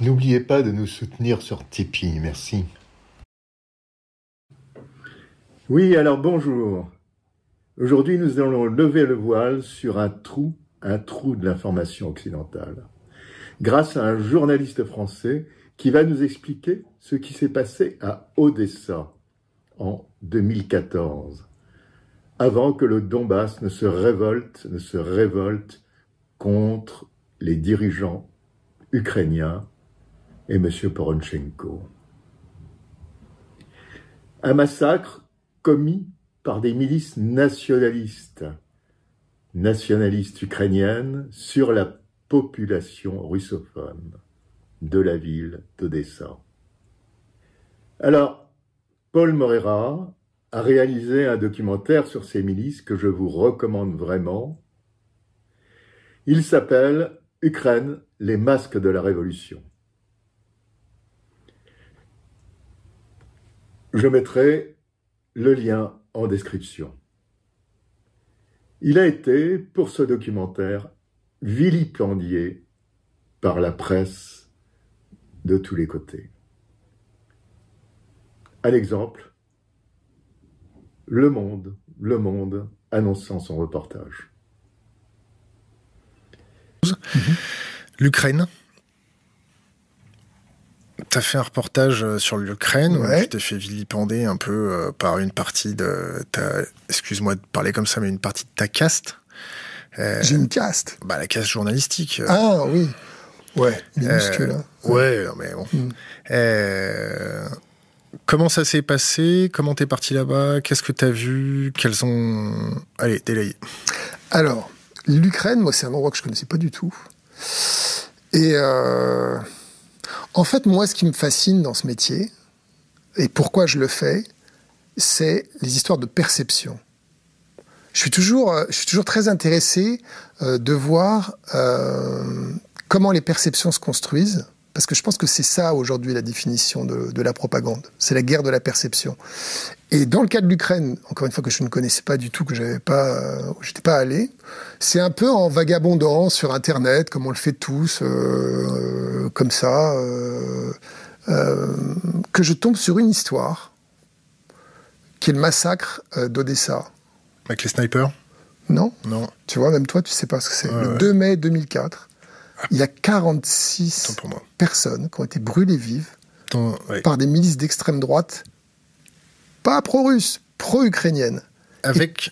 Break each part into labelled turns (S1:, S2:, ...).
S1: N'oubliez pas de nous soutenir sur Tipeee, merci. Oui, alors bonjour. Aujourd'hui, nous allons lever le voile sur un trou de l'information occidentale, grâce à un journaliste français qui va nous expliquer ce qui s'est passé à Odessa en 2014, avant que le Donbass ne se révolte contre les dirigeants ukrainiens et M. Poronchenko. Un massacre commis par des milices nationalistes ukrainiennes sur la population russophone de la ville d'Odessa. Alors, Paul Moreira a réalisé un documentaire sur ces milices que je vous recommande vraiment. Il s'appelle « Ukraine, les masques de la révolution ». Je mettrai le lien en description. Il a été, pour ce documentaire, vilipendié par la presse de tous les côtés. Un exemple, Le Monde annonçant son reportage.
S2: L'Ukraine. Tu as fait un reportage sur l'Ukraine, où tu t'es fait vilipender un peu par une partie de ta... Excuse-moi de parler comme ça, mais une partie de ta caste.
S3: J'ai une caste.
S2: Bah, la caste journalistique.
S3: Ah oui. Ouais, minuscule.
S2: Ouais, mais bon. Comment ça s'est passé? Comment t'es parti là-bas? Qu'est-ce que t'as vu? Quels ont... Allez, délaye.
S3: Alors, l'Ukraine, moi, c'est un endroit que je connaissais pas du tout. Et en fait, moi, ce qui me fascine dans ce métier, et pourquoi je le fais, c'est les histoires de perception. Je suis toujours très intéressé de voir comment les perceptions se construisent, parce que je pense que c'est ça, aujourd'hui, la définition de la propagande. C'est la guerre de la perception. Et dans le cas de l'Ukraine, encore une fois, que je ne connaissais pas du tout, que j'étais pas allé, c'est un peu en vagabondant sur Internet, comme on le fait tous, comme ça, que je tombe sur une histoire, qui est le massacre d'Odessa.
S2: Avec les snipers?
S3: Non.
S2: Non.
S3: Tu vois, même toi, tu sais pas ce que c'est. Le 2 mai 2004, il y a 46 personnes qui ont été brûlées vives par des milices d'extrême droite, pas pro-russes, pro-ukrainiennes.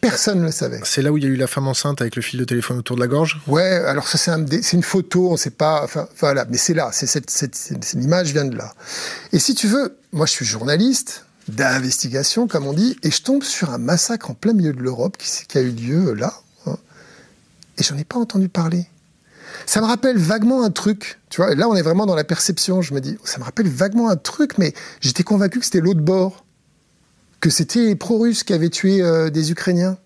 S3: Personne ne le savait.
S2: C'est là où il y a eu la femme enceinte avec le fil de téléphone autour de la gorge?
S3: Ouais, alors ça c'est une photo, on sait pas, enfin voilà, mais c'est là, l'image vient de là. Et si tu veux, moi je suis journaliste d'investigation, comme on dit, et je tombe sur un massacre en plein milieu de l'Europe qui a eu lieu là, et j'en ai pas entendu parler. Ça me rappelle vaguement un truc, tu vois, et là on est vraiment dans la perception, je me dis, ça me rappelle vaguement un truc, mais j'étais convaincu que c'était l'autre bord, que c'était les pro-russes qui avaient tué des Ukrainiens.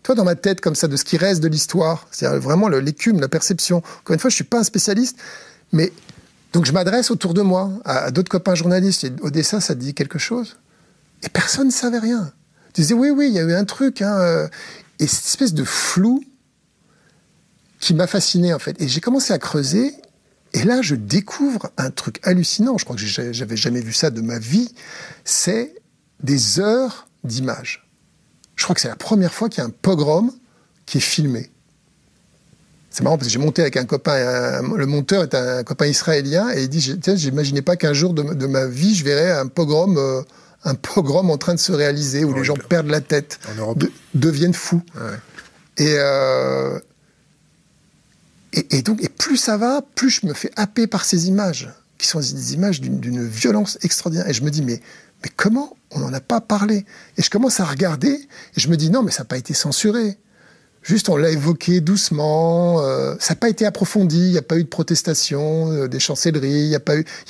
S3: Toi, dans ma tête, comme ça, de ce qui reste de l'histoire, c'est-à-dire vraiment l'écume, la perception. Encore une fois, je suis pas un spécialiste, mais donc je m'adresse autour de moi, à d'autres copains journalistes, et Odessa, ça te dit quelque chose? Et personne ne savait rien. Tu disais, oui, il y a eu un truc, et cette espèce de flou qui m'a fasciné, en fait. Et j'ai commencé à creuser, et là, je découvre un truc hallucinant. Je crois que j'avais jamais vu ça de ma vie. C'est des heures d'images. Je crois que c'est la première fois qu'il y a un pogrom qui est filmé. C'est marrant parce que j'ai monté avec un copain, le monteur est un copain israélien, et il dit, j'imaginais pas qu'un jour de ma vie, je verrais un pogrom en train de se réaliser, où les gens perdent la tête, deviennent fous. Ouais. Et donc, plus ça va, plus je me fais happer par ces images, qui sont des images d'une violence extraordinaire. Et je me dis, mais comment on n'en a pas parlé? Et je commence à regarder, et je me dis, non, mais ça n'a pas été censuré. Juste, on l'a évoqué doucement, ça n'a pas été approfondi, il n'y a pas eu de protestation, des chancelleries, il n'y a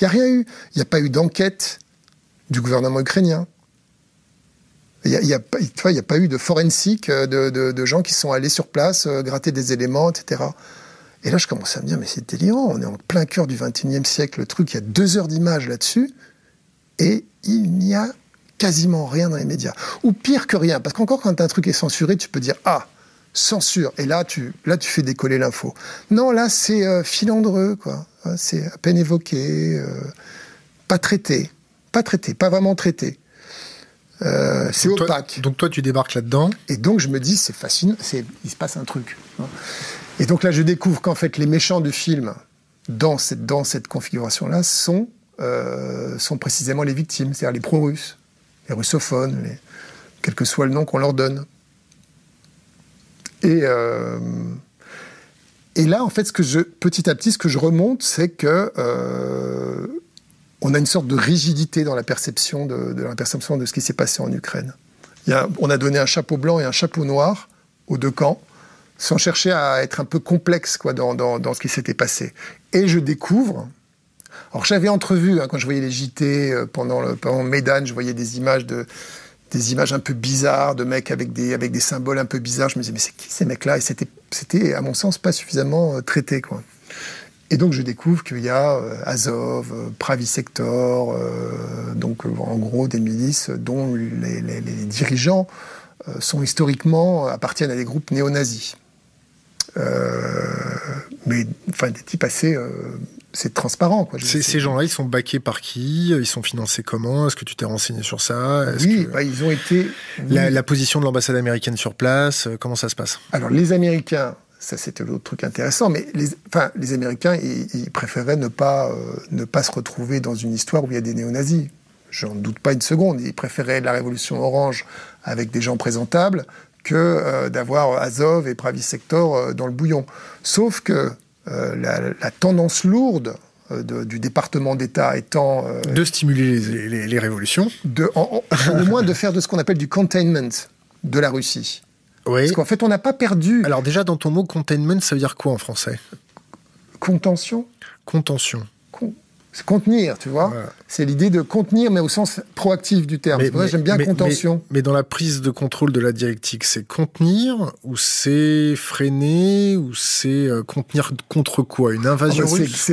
S3: rien eu. Il n'y a pas eu d'enquête du gouvernement ukrainien. Il n'y a pas eu de forensique, de gens qui sont allés sur place, gratter des éléments, etc. Et là, je commence à me dire, mais c'est délirant, on est en plein cœur du XXIe siècle, le truc, il y a 2 heures d'image là-dessus, et il n'y a quasiment rien dans les médias. Ou pire que rien, parce qu'encore quand un truc est censuré, tu peux dire, censure. Et là, tu fais décoller l'info. Non, là, c'est filandreux, quoi. C'est à peine évoqué, pas traité, pas vraiment traité. C'est opaque.
S2: Donc toi, tu débarques là-dedans.
S3: Et donc, je me dis, c'est fascinant, il se passe un truc. Et donc là, je découvre qu'en fait, les méchants du film, dans cette configuration-là, sont précisément les victimes, c'est-à-dire les pro-russes, les russophones, quel que soit le nom qu'on leur donne. Et là, en fait, petit à petit, ce que je remonte, c'est que on a une sorte de rigidité dans la perception de ce qui s'est passé en Ukraine. On a donné un chapeau blanc et un chapeau noir aux deux camps, sans chercher à être un peu complexe, quoi, dans ce qui s'était passé. Et je découvre... Alors, j'avais entrevu, quand je voyais les JT pendant Maidan, je voyais des images un peu bizarres, de mecs avec des symboles un peu bizarres. Je me disais, mais c'est qui ces mecs-là? Et c'était, à mon sens, pas suffisamment traité, quoi. Et donc, je découvre qu'il y a Azov, Pravi Sector, donc en gros des milices dont les dirigeants sont historiquement appartiennent à des groupes néo-nazis. Mais enfin, des types assez... c'est transparent, quoi.
S2: Ces gens-là, ils sont backés par qui? Ils sont financés comment? Est-ce que tu t'es renseigné sur ça?
S3: Ils ont été...
S2: La position de l'ambassade américaine sur place, comment ça se passe?
S3: Alors, les Américains, ça c'était l'autre truc intéressant, mais les Américains, ils préféraient ne pas se retrouver dans une histoire où il y a des néo-nazis. J'en doute pas une seconde. Ils préféraient la révolution orange avec des gens présentables que d'avoir Azov et Pravi Sector dans le bouillon. Sauf que la tendance lourde du département d'État étant...
S2: de stimuler les révolutions.
S3: Au moins de faire de ce qu'on appelle du containment de la Russie.
S2: Oui.
S3: Parce qu'en fait, on n'a pas perdu...
S2: Alors déjà, dans ton mot containment, ça veut dire quoi en français?
S3: Contention.
S2: Contention.
S3: C'est contenir, tu vois. Voilà. C'est l'idée de contenir, mais au sens proactif du terme. C'est pour ça que j'aime bien contention.
S2: Mais dans la prise de contrôle de la dialectique, c'est contenir, ou c'est freiner, ou c'est contenir contre quoi? Une invasion russe?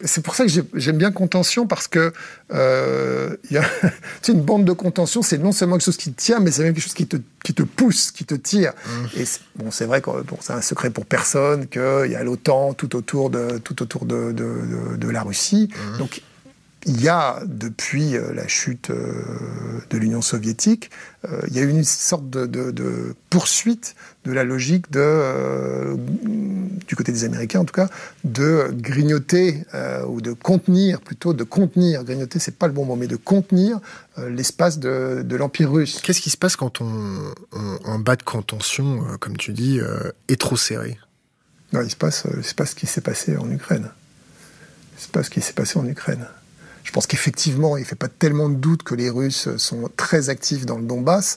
S3: C'est pour ça que j'aime bien contention, parce que une bande de contention, c'est non seulement quelque chose qui te tient, mais c'est même quelque chose qui te pousse, qui te tire. Et c'est vrai que c'est un secret pour personne qu'il y a l'OTAN tout autour de la Russie. Donc, il y a, depuis la chute de l'Union soviétique, il y a eu une sorte de poursuite de la logique du côté des Américains en tout cas, de grignoter, ou de contenir, plutôt de contenir, grignoter c'est pas le bon mot, mais de contenir l'espace de l'Empire russe.
S2: Qu'est-ce qui se passe quand un bas de contention, comme tu dis, est trop serré?
S3: Non, il se passe ce qui s'est passé en Ukraine. C'est pas ce qui s'est passé en Ukraine. Je pense qu'effectivement, il ne fait pas tellement de doute que les Russes sont très actifs dans le Donbass.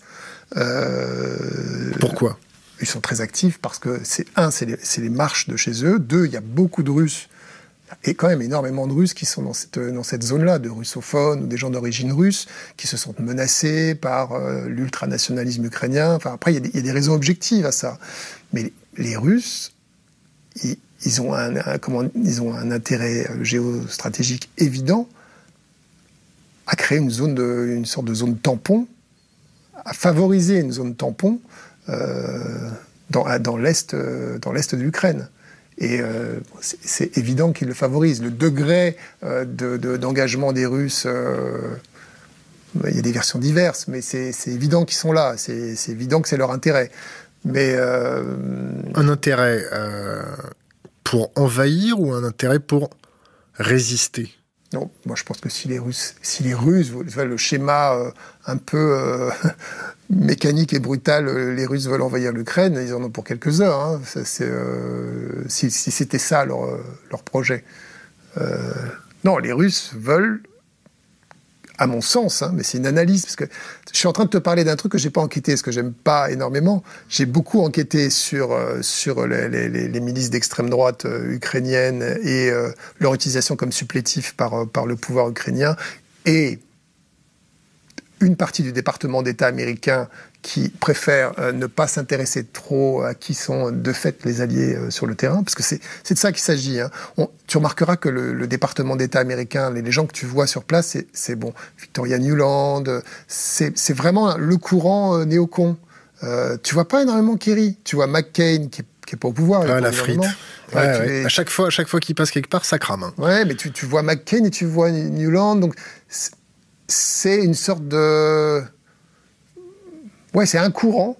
S2: Pourquoi?
S3: Ils sont très actifs parce que, c'est les marches de chez eux. 2, il y a beaucoup de Russes, et quand même énormément de Russes qui sont dans cette zone-là, de russophones, ou des gens d'origine russe, qui se sentent menacés par l'ultranationalisme ukrainien. Enfin, après, il y a des raisons objectives à ça. Mais les Russes... Ils ont un intérêt géostratégique évident à créer une sorte de zone tampon, à favoriser une zone tampon dans l'est de l'Ukraine. Et c'est évident qu'ils le favorisent. Le degré d'engagement des Russes, il y a des versions diverses, mais c'est évident qu'ils sont là. C'est évident que c'est leur intérêt. Mais
S2: un intérêt pour envahir ou un intérêt pour résister?
S3: Non, moi je pense que si les Russes, le schéma un peu mécanique et brutal, les Russes veulent envahir l'Ukraine, ils en ont pour quelques heures. Hein. Si c'était ça leur projet. Non, les Russes veulent, à mon sens, mais c'est une analyse, parce que je suis en train de te parler d'un truc que j'ai pas enquêté, ce que j'aime pas énormément. J'ai beaucoup enquêté sur les milices d'extrême droite ukrainiennes et leur utilisation comme supplétif par le pouvoir ukrainien, et une partie du département d'État américain qui préfère ne pas s'intéresser trop à qui sont de fait les alliés sur le terrain, parce que c'est de ça qu'il s'agit. Hein. Tu remarqueras que le département d'État américain, les gens que tu vois sur place, c'est bon, Victoria Nuland, c'est vraiment le courant néocon. Tu vois pas énormément Kerry. Tu vois McCain qui est pas au pouvoir.
S2: La frite. Ouais. À chaque fois qu'il passe quelque part, ça crame. Hein.
S3: Ouais, mais tu vois McCain et tu vois Newland. Donc, c'est une sorte de... Ouais, c'est un courant,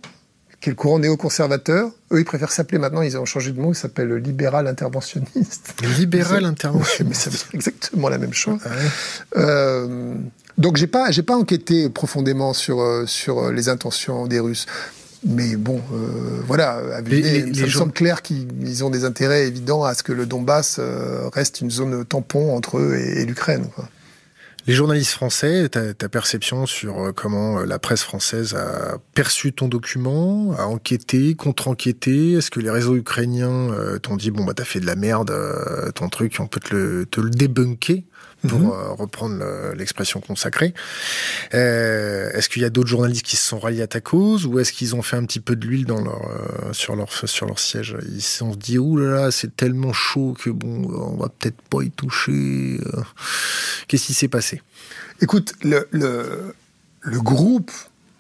S3: qui est le courant néoconservateur. Eux, ils préfèrent s'appeler maintenant, ils ont changé de mot, ils s'appellent libéral interventionniste.
S2: Libéral interventionniste.
S3: Ouais, mais ça veut dire exactement la même chose. Ouais. Donc, j'ai pas enquêté profondément sur les intentions des Russes. Mais bon, voilà, ça me semble clair qu'ils ont des intérêts évidents à ce que le Donbass reste une zone tampon entre eux et l'Ukraine, quoi.
S2: Les journalistes français, ta perception sur comment la presse française a perçu ton document, a enquêté, contre-enquêté? Est-ce que les réseaux ukrainiens t'ont dit, bon, bah, t'as fait de la merde, ton truc, on peut te le débunker, pour reprendre l'expression consacrée. Est-ce qu'il y a d'autres journalistes qui se sont ralliés à ta cause, ou est-ce qu'ils ont fait un petit peu de l'huile sur leur siège? Ils se sont dit, ouh là là, c'est tellement chaud que bon, on va peut-être pas y toucher. Qu'est-ce qui s'est passé?
S3: Écoute, le groupe,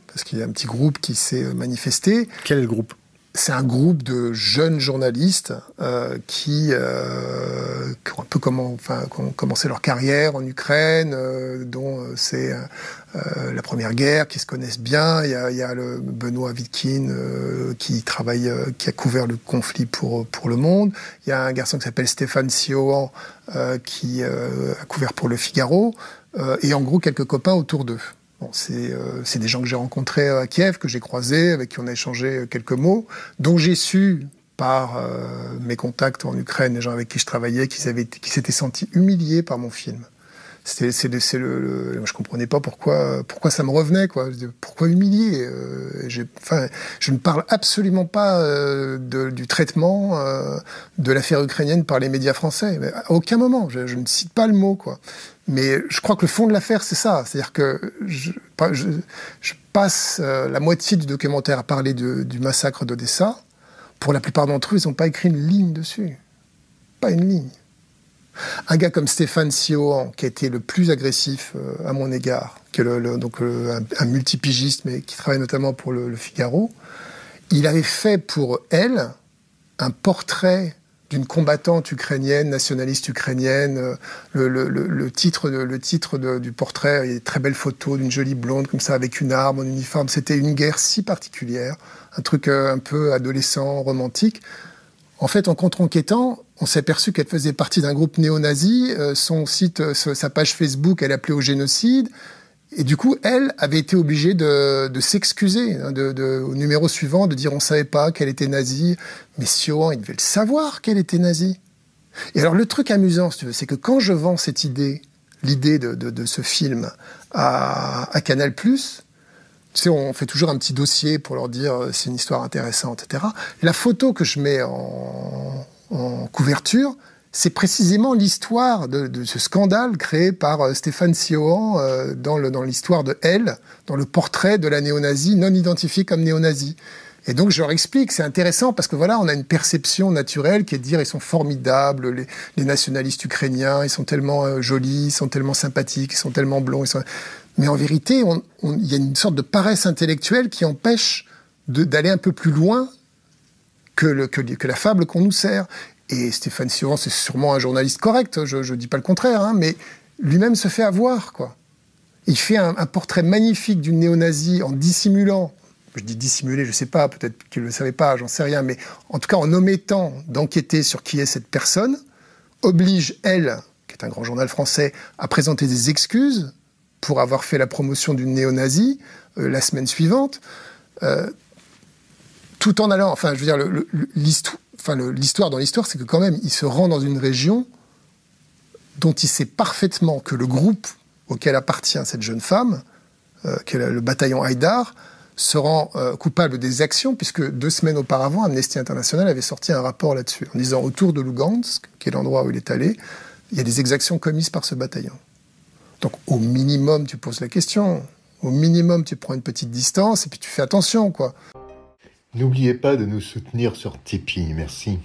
S3: parce qu'il y a un petit groupe qui s'est manifesté.
S2: Quel est le groupe?
S3: C'est un groupe de jeunes journalistes qui ont un peu commencé leur carrière en Ukraine, dont c'est la Première Guerre, qui se connaissent bien. Il y a le Benoît Vitkin qui a couvert le conflit pour Le Monde. Il y a un garçon qui s'appelle Stéphane Siohan qui a couvert pour Le Figaro. Et en gros, quelques copains autour d'eux. Bon, c'est des gens que j'ai rencontrés à Kiev, que j'ai croisés, avec qui on a échangé quelques mots, dont j'ai su, par mes contacts en Ukraine, les gens avec qui je travaillais, qui s'étaient sentis humiliés par mon film. Je comprenais pas pourquoi ça me revenait, quoi. Pourquoi humilier? Je ne parle absolument pas du traitement de l'affaire ukrainienne par les médias français. Mais à aucun moment. Je ne cite pas le mot, quoi. Mais je crois que le fond de l'affaire, c'est ça. C'est-à-dire que je passe la moitié du documentaire à parler du massacre d'Odessa. Pour la plupart d'entre eux, ils n'ont pas écrit une ligne dessus. Pas une ligne. Un gars comme Stéphane Siohan, qui a été le plus agressif à mon égard, qui est un multipigiste, mais qui travaille notamment pour le Figaro, il avait fait pour elle un portrait d'une combattante ukrainienne, nationaliste ukrainienne. Le titre du portrait, il y a des très belles photos d'une jolie blonde comme ça, avec une arme, en uniforme. C'était une guerre si particulière, un truc un peu adolescent, romantique. En fait, en contre-enquêtant, on s'est aperçu qu'elle faisait partie d'un groupe néo-nazi. Son site, sa page Facebook, elle appelait au génocide. Et du coup, elle avait été obligée de s'excuser au numéro suivant, de dire on savait pas qu'elle était nazie. Mais Siohan, il devait le savoir qu'elle était nazie. Et alors, le truc amusant, si tu veux, c'est que quand je vends cette idée, l'idée de ce film à Canal+, tu sais, on fait toujours un petit dossier pour leur dire c'est une histoire intéressante, etc. La photo que je mets en couverture, c'est précisément l'histoire de ce scandale créé par Stéphane Siohan dans l'histoire de Elle, dans le portrait de la néo-nazie non identifiée comme néo-nazie. Et donc je leur explique, c'est intéressant parce que voilà, on a une perception naturelle qui est de dire ils sont formidables, les nationalistes ukrainiens, ils sont tellement jolis, ils sont tellement sympathiques, ils sont tellement blonds, mais en vérité, il y a une sorte de paresse intellectuelle qui empêche d'aller un peu plus loin que la fable qu'on nous sert. Et Stéphane Siohan, c'est sûrement un journaliste correct, je dis pas le contraire, hein, mais lui-même se fait avoir, quoi. Il fait un portrait magnifique d'une néo-nazie en dissimulant, je dis dissimuler, je sais pas, peut-être qu'il le savait pas, j'en sais rien, mais en tout cas en omettant d'enquêter sur qui est cette personne, oblige Elle, qui est un grand journal français, à présenter des excuses pour avoir fait la promotion d'une néo-nazie la semaine suivante, tout en allant, enfin, je veux dire, l'histoire dans l'histoire, c'est que quand même, il se rend dans une région dont il sait parfaitement que le groupe auquel appartient cette jeune femme, qui est le bataillon Haïdar, se rend coupable des actions, puisque 2 semaines auparavant, Amnesty International avait sorti un rapport là-dessus, en disant autour de Lugansk, qui est l'endroit où il est allé, il y a des exactions commises par ce bataillon. Donc, au minimum, tu poses la question. Au minimum, tu prends une petite distance et puis tu fais attention, quoi.
S1: N'oubliez pas de nous soutenir sur Tipeee. Merci.